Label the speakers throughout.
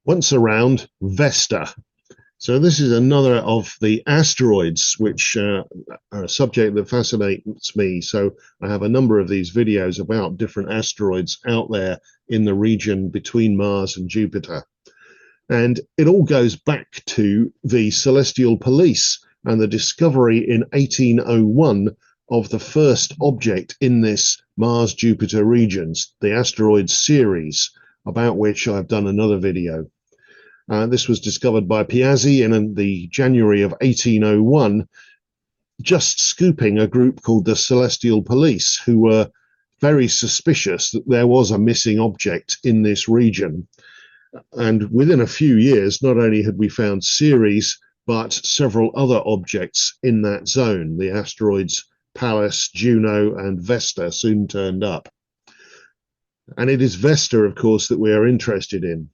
Speaker 1: Once around, Vesta. So this is another of the asteroids, which are a subject that fascinates me. So I have a number of these videos about different asteroids out there in the region between Mars and Jupiter. And it all goes back to the Celestial Police and the discovery in 1801 of the first object in this Mars-Jupiter regions, the asteroid Ceres, about which I've done another video. This was discovered by Piazzi in the January of 1801, just scooping a group called the Celestial Police, who were very suspicious that there was a missing object in this region. And within a few years, not only had we found Ceres, but several other objects in that zone. The asteroids Pallas, Juno, and Vesta soon turned up. And it is Vesta, of course, that we are interested in.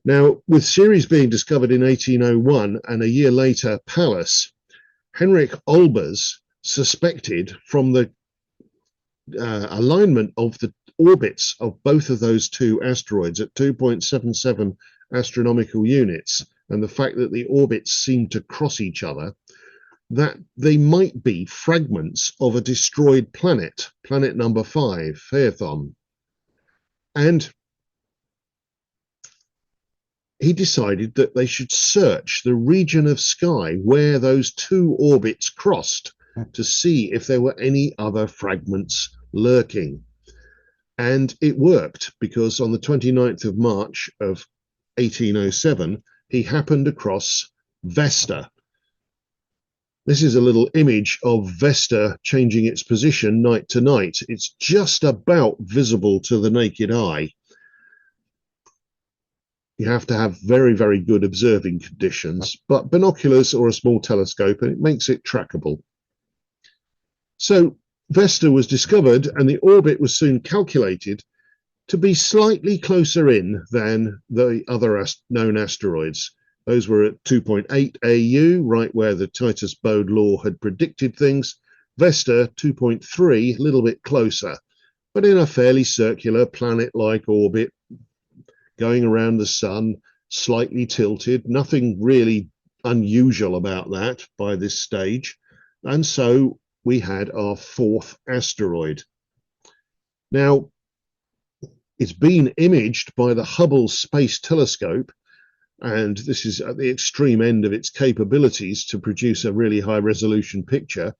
Speaker 1: Now, with Ceres being discovered in 1801 and a year later Pallas, Henrik Olbers suspected from the alignment of the orbits of both of those two asteroids at 2.77 astronomical units, and the fact that the orbits seemed to cross each other, that they might be fragments of a destroyed planet, planet number 5, Phaethon. And he decided that they should search the region of sky where those two orbits crossed to see if there were any other fragments lurking. And it worked, because on the 29th of March of 1807, he happened across Vesta. This is a little image of Vesta changing its position night to night. It's just about visible to the naked eye. You have to have very, very good observing conditions, but binoculars or a small telescope, and it makes it trackable. So Vesta was discovered, and the orbit was soon calculated to be slightly closer in than the other known asteroids. Those were at 2.8 AU, right where the Titus Bode law had predicted things. Vesta 2.3, a little bit closer, but in a fairly circular planet-like orbit, going around the sun, slightly tilted. Nothing really unusual about that by this stage. And so we had our fourth asteroid. Now, it's been imaged by the Hubble Space Telescope, and this is at the extreme end of its capabilities to produce a really high resolution picture.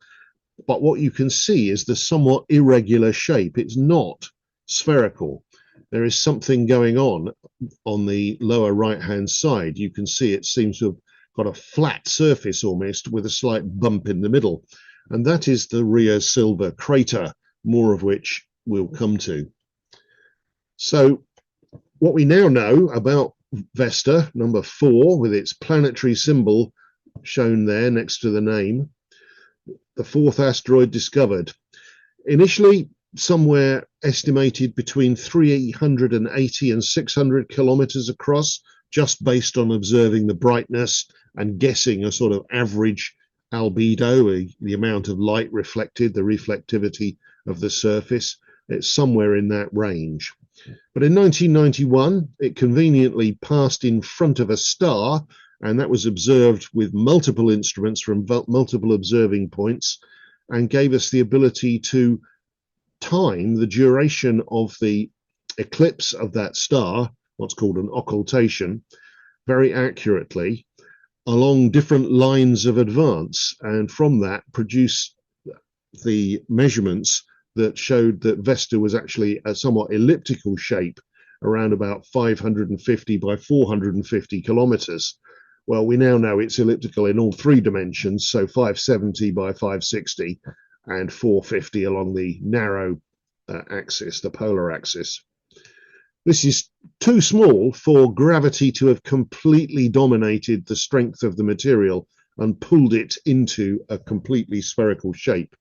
Speaker 1: But what you can see is the somewhat irregular shape. It's not spherical. There is something going on the lower right-hand side. You can see it seems to have got a flat surface almost, with a slight bump in the middle. And that is the Rheasilvia crater, more of which we'll come to. So what we now know about Vesta, number 4, with its planetary symbol shown there next to the name, the fourth asteroid discovered. Initially, somewhere estimated between 380 and 600 kilometers across, just based on observing the brightness and guessing a sort of average albedo, the amount of light reflected, the reflectivity of the surface. It's somewhere in that range. But in 1991, it conveniently passed in front of a star, and that was observed with multiple instruments from multiple observing points, and gave us the ability to time the duration of the eclipse of that star, what's called an occultation, very accurately along different lines of advance, and from that produce the measurements that showed that Vesta was actually a somewhat elliptical shape, around about 550 by 450 kilometers. Well, we now know it's elliptical in all 3 dimensions, so 570 by 560 and 450 along the narrow axis, the polar axis. This is too small for gravity to have completely dominated the strength of the material and pulled it into a completely spherical shape.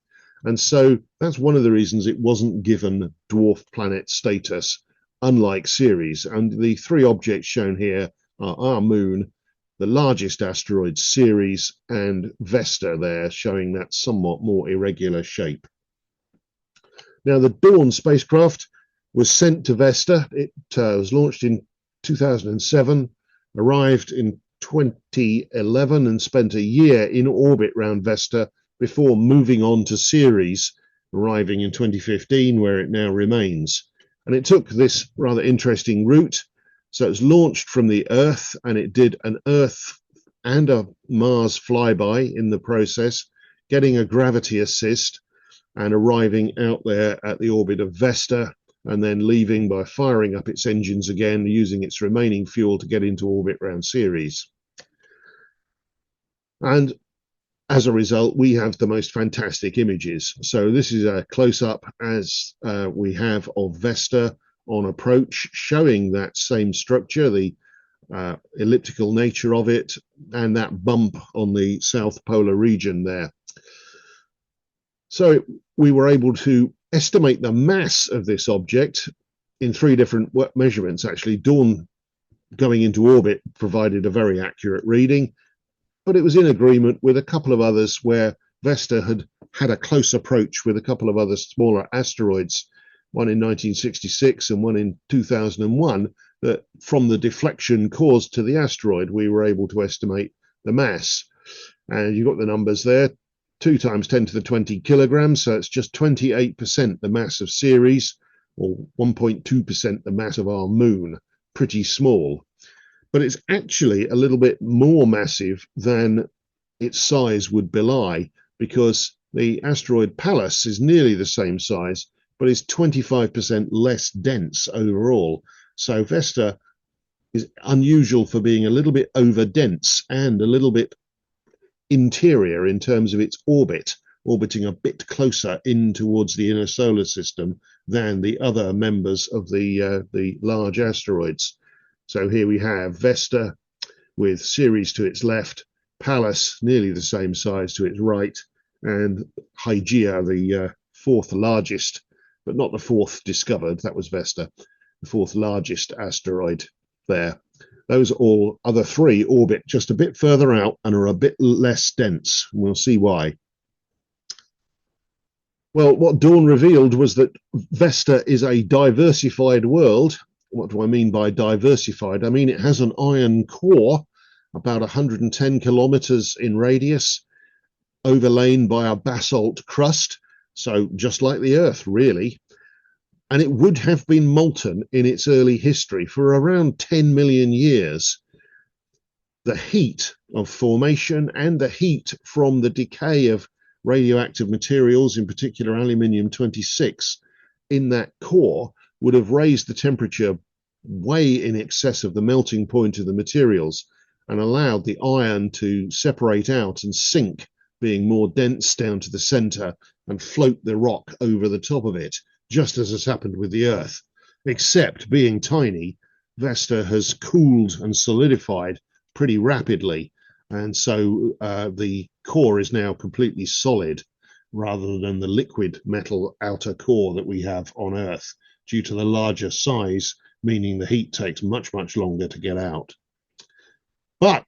Speaker 1: And so that's one of the reasons it wasn't given dwarf planet status, unlike Ceres. And the 3 objects shown here are our moon, the largest asteroid Ceres, and Vesta there, showing that somewhat more irregular shape. Now, the Dawn spacecraft was sent to Vesta. It was launched in 2007, arrived in 2011 and spent a year in orbit around Vesta before moving on to Ceres, arriving in 2015, where it now remains. And it took this rather interesting route. So it's launched from the Earth, and it did an Earth and a Mars flyby in the process, getting a gravity assist and arriving out there at the orbit of Vesta, and then leaving by firing up its engines again, using its remaining fuel to get into orbit around Ceres. And as a result, we have the most fantastic images. So this is a close-up as we have of Vesta on approach, showing that same structure, the elliptical nature of it, and that bump on the south polar region there. So we were able to estimate the mass of this object in 3 different measurements. Actually, Dawn going into orbit provided a very accurate reading, but it was in agreement with a couple of others where Vesta had a close approach with a couple of other smaller asteroids, one in 1966 and one in 2001, that from the deflection caused to the asteroid, we were able to estimate the mass. And you've got the numbers there, 2 times 10 to the 20 kilograms, so it's just 28% the mass of Ceres, or 1.2% the mass of our moon. Pretty small. But it's actually a little bit more massive than its size would belie, because the asteroid Pallas is nearly the same size, but is 25% less dense overall. So Vesta is unusual for being a little bit over dense and a little bit interior in terms of its orbit, orbiting a bit closer in towards the inner solar system than the other members of the large asteroids. So here we have Vesta with Ceres to its left, Pallas nearly the same size to its right, and Hygeia, the 4th largest, but not the 4th discovered, that was Vesta, the 4th largest asteroid there. Those all other 3 orbit just a bit further out and are a bit less dense. We'll see why. Well, what Dawn revealed was that Vesta is a diversified world. What do I mean by diversified? I mean it has an iron core, about 110 kilometers in radius, overlain by a basalt crust, so just like the Earth, really. And it would have been molten in its early history for around 10 million years. The heat of formation and the heat from the decay of radioactive materials, in particular aluminium-26, in that core would have raised the temperature way in excess of the melting point of the materials and allowed the iron to separate out and sink, being more dense down to the center, and float the rock over the top of it, just as has happened with the Earth. Except, being tiny, Vesta has cooled and solidified pretty rapidly, and so the core is now completely solid rather than the liquid metal outer core that we have on Earth, due to the larger size, meaning the heat takes much, much longer to get out. But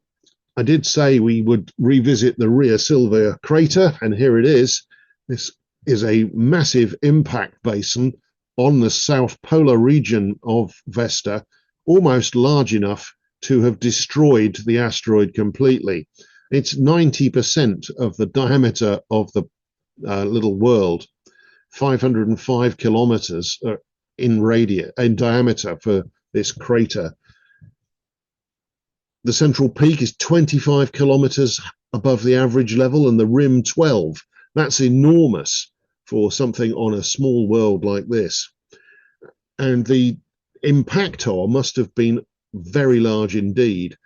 Speaker 1: I did say we would revisit the Rheasilvia crater, and here it is. This is a massive impact basin on the south polar region of Vesta, almost large enough to have destroyed the asteroid completely. It's 90% of the diameter of the little world, 505 kilometers in diameter for this crater. The central peak is 25 kilometers above the average level, and the rim 12. That's enormous for something on a small world like this. And the impactor must have been very large indeed,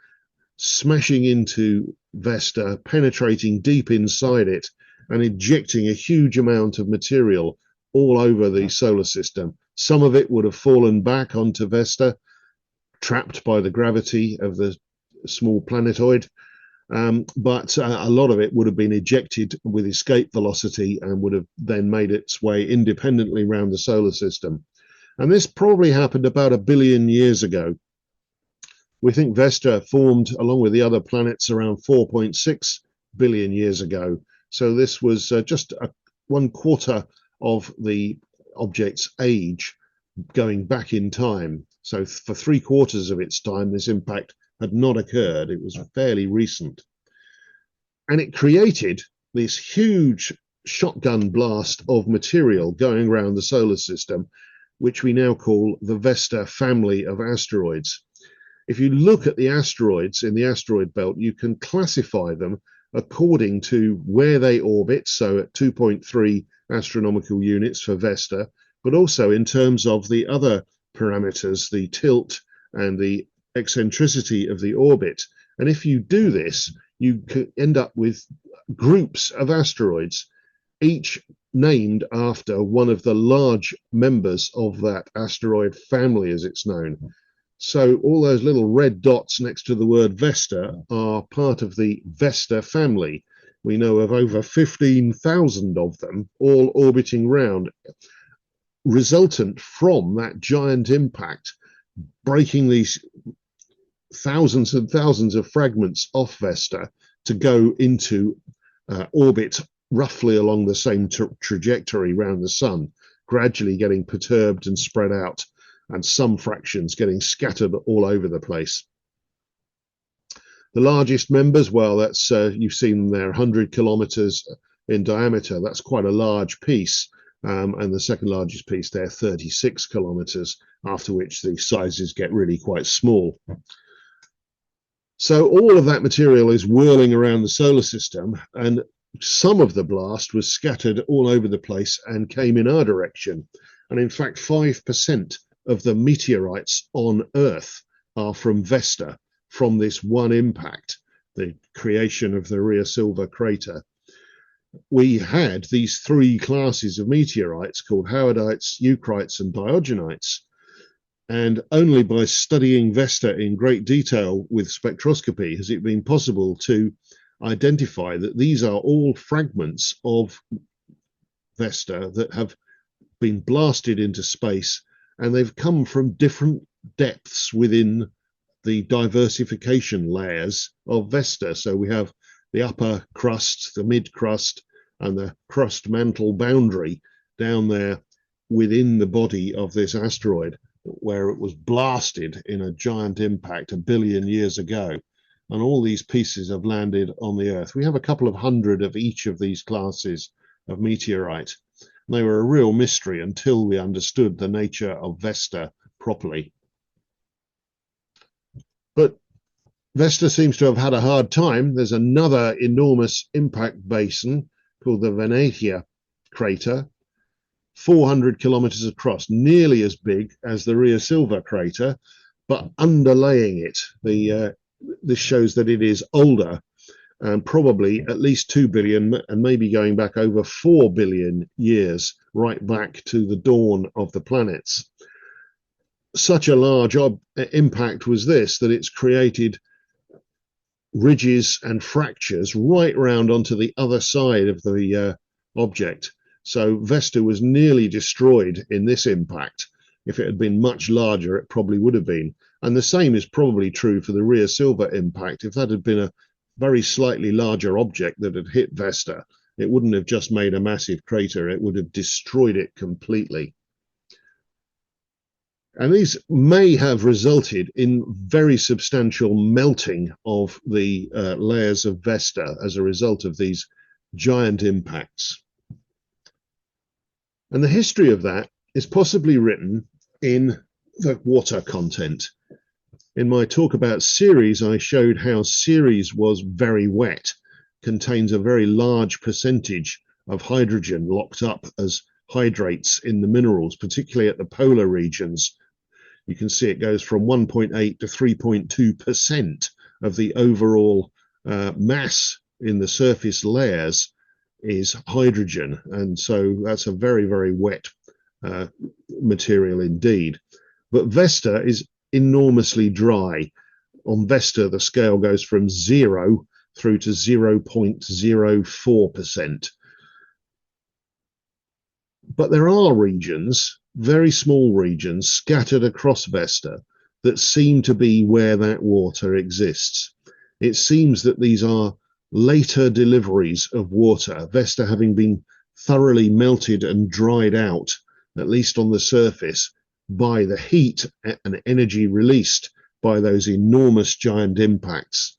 Speaker 1: smashing into Vesta, penetrating deep inside it, and ejecting a huge amount of material all over the solar system. Some of it would have fallen back onto Vesta, trapped by the gravity of the small planetoid, but a lot of it would have been ejected with escape velocity and would have then made its way independently around the solar system. And this probably happened about 1 billion years ago. We think Vesta formed along with the other planets around 4.6 billion years ago. So this was just 1/4 of the object's age. going back in time. So for 3/4 of its time, this impact had not occurred. It was fairly recent. And it created this huge shotgun blast of material going around the solar system, which we now call the Vesta family of asteroids. If you look at the asteroids in the asteroid belt, you can classify them according to where they orbit, so at 2.3 astronomical units for Vesta, but also in terms of the other parameters, the tilt and the eccentricity of the orbit. And if you do this, you could end up with groups of asteroids, each named after one of the large members of that asteroid family, as it's known. So all those little red dots next to the word Vesta are part of the Vesta family. We know of over 15,000 of them, all orbiting round, resultant from that giant impact, breaking these thousands and thousands of fragments off Vesta to go into orbit roughly along the same trajectory around the sun, gradually getting perturbed and spread out, and some fractions getting scattered all over the place. The largest members, well, that's you've seen them there, 100 kilometers in diameter. That's quite a large piece. And the second largest piece there, 36 kilometers, after which the sizes get really quite small. So all of that material is whirling around the solar system, and some of the blast was scattered all over the place and came in our direction. And in fact, 5% of the meteorites on Earth are from Vesta, from this one impact, the creation of the Rheasilvia crater. We had these three classes of meteorites called Howardites, Eucrites, and Diogenites. And only by studying Vesta in great detail with spectroscopy has it been possible to identify that these are all fragments of Vesta that have been blasted into space, and they've come from different depths within the diversification layers of Vesta. So we have the upper crust, the mid crust, and the crust mantle boundary down there within the body of this asteroid, where it was blasted in a giant impact 1 billion years ago. And all these pieces have landed on the Earth. We have a couple of hundred of each of these classes of meteorite. They were a real mystery until we understood the nature of Vesta properly. But Vesta seems to have had a hard time. There's another enormous impact basin called the Veneneia crater, 400 kilometers across, nearly as big as the Rheasilvia crater, but underlaying it. This shows that it is older, and probably at least 2 billion and maybe going back over 4 billion years, right back to the dawn of the planets. Such a large impact was this that it's created ridges and fractures right round onto the other side of the object. So Vesta was nearly destroyed in this impact. If it had been much larger, it probably would have been. And the same is probably true for the Rheasilvia impact. If that had been a very slightly larger object that had hit Vesta, it wouldn't have just made a massive crater, it would have destroyed it completely. And these may have resulted in very substantial melting of the layers of Vesta as a result of these giant impacts. And the history of that is possibly written in the water content. In my talk about Ceres, I showed how Ceres was very wet, contains a very large percentage of hydrogen locked up as hydrates in the minerals, particularly at the polar regions. You can see it goes from 1.8 to 3.2% of the overall mass in the surface layers is hydrogen. And so that's a very, very wet material indeed. But Vesta is enormously dry. On Vesta, the scale goes from 0 through to 0.04%. But there are regions, very small regions, scattered across Vesta that seem to be where that water exists. It seems that these are later deliveries of water, Vesta having been thoroughly melted and dried out, at least on the surface, by the heat and energy released by those enormous giant impacts.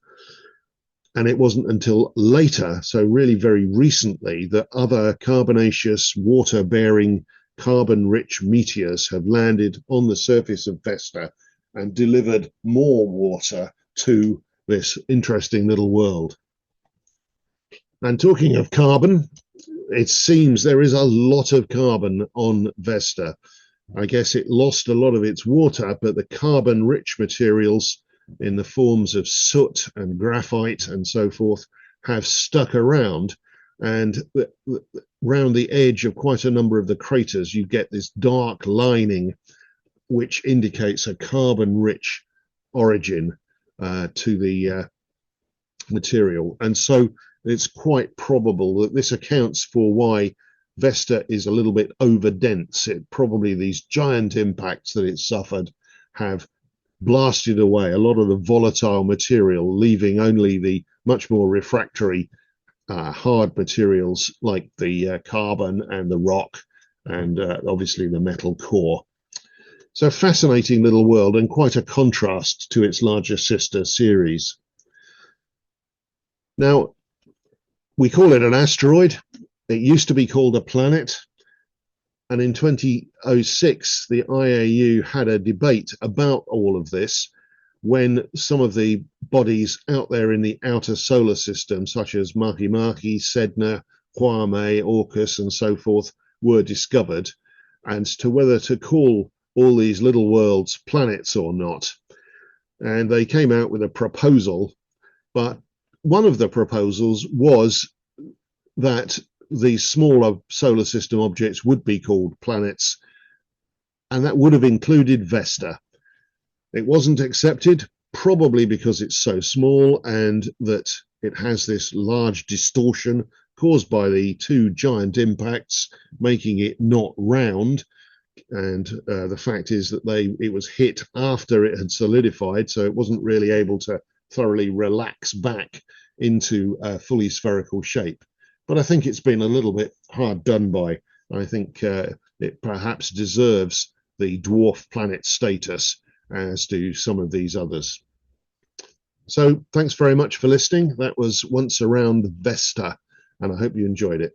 Speaker 1: And it wasn't until later, so really very recently, that other carbonaceous, water-bearing, carbon-rich meteors have landed on the surface of Vesta and delivered more water to this interesting little world. And talking of carbon, it seems there is a lot of carbon on Vesta. I guess it lost a lot of its water, but the carbon-rich materials in the forms of soot and graphite and so forth have stuck around, and round the edge of quite a number of the craters you get this dark lining which indicates a carbon-rich origin to the material. And so it's quite probable that this accounts for why Vesta is a little bit over-dense. Probably these giant impacts that it suffered have blasted away a lot of the volatile material, leaving only the much more refractory hard materials like the carbon and the rock and obviously the metal core. So fascinating little world, and quite a contrast to its larger sister Ceres. Now, we call it an asteroid. It used to be called a planet. And in 2006, the IAU had a debate about all of this when some of the bodies out there in the outer solar system, such as Makemake, Sedna, Kwame, Orcus, and so forth, were discovered, and to whether to call all these little worlds planets or not. And they came out with a proposal, but one of the proposals was that these smaller solar system objects would be called planets, and that would have included Vesta. It wasn't accepted, probably because it's so small and that it has this large distortion caused by the two giant impacts, making it not round. And the fact is that it was hit after it had solidified, so it wasn't really able to thoroughly relax back into a fully spherical shape. But I think it's been a little bit hard done by. I think it perhaps deserves the dwarf planet status, as do some of these others. So thanks very much for listening. That was Once Around Vesta, and I hope you enjoyed it.